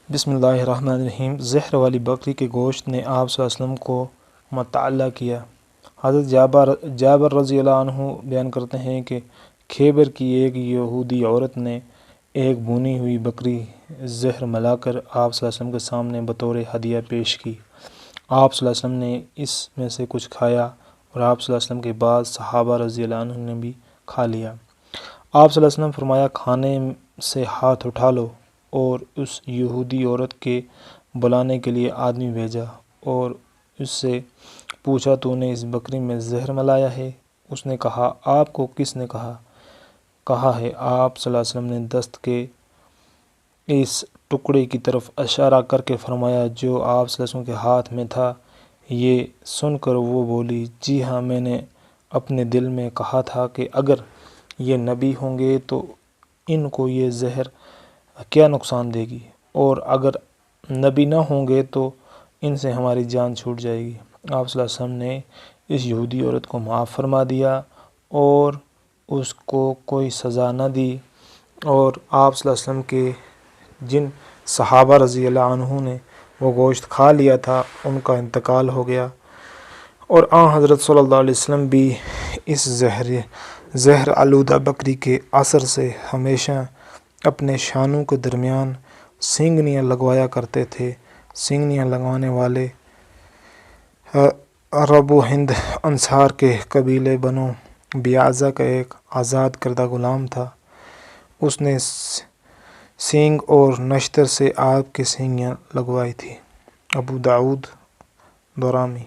بسم اللہ الرحمن الرحیم۔ زہر والی بکری کے گوشت نے آپ صلی اللہ علیہ وسلم کو مطلع کیا۔ حضرت جابر رضی اللہ عنہ بیان کرتے ہیں کہ خیبر کی ایک یہودی عورت نے ایک بھونی ہوئی بکری زہر ملا کر آپ صلی اللہ علیہ وسلم کے سامنے بطور ہدیہ پیش کی۔ آپ صلی اللہ علیہ وسلم نے اس میں سے کچھ کھایا اور آپ صلی اللہ علیہ وسلم کے بعد صحابہ رضی اللہ عنہ نے بھی کھا لیا۔ آپ صلی اللہ علیہ وسلم فرمایا، کھانے سے ہاتھ اٹھا لو، اور اس یہودی عورت کے بلانے کے لیے آدمی بھیجا اور اس سے پوچھا، تو نے اس بکری میں زہر ملایا ہے؟ اس نے کہا، آپ کو کس نے کہا ہے؟ آپ صلی اللہ علیہ وسلم نے دست کے اس ٹکڑے کی طرف اشارہ کر کے فرمایا جو آپ صلی اللہ علیہ وسلم کے ہاتھ میں تھا۔ یہ سن کر وہ بولی، جی ہاں، میں نے اپنے دل میں کہا تھا کہ اگر یہ نبی ہوں گے تو ان کو یہ زہر کیا نقصان دے گی، اور اگر نبی نہ ہوں گے تو ان سے ہماری جان چھوٹ جائے گی۔ آپ صلی اللہ علیہ وسلم نے اس یہودی عورت کو معاف فرما دیا اور اس کو کوئی سزا نہ دی، اور آپ صلی اللہ علیہ وسلم کے جن صحابہ رضی اللہ عنہ نے وہ گوشت کھا لیا تھا ان کا انتقال ہو گیا، اور حضرت صلی اللہ علیہ وسلم بھی اس زہر آلودہ بکری کے اثر سے ہمیشہ اپنے شانوں کے درمیان سینگنیاں لگوایا کرتے تھے۔ سینگنیاں لگوانے والے عرب و ہند انصار کے قبیلے بنو بیعضہ کا ایک آزاد کردہ غلام تھا۔ اس نے سینگ اور نشتر سے آپ کی سینگیاں لگوائی تھی۔ ابو داؤد درامی۔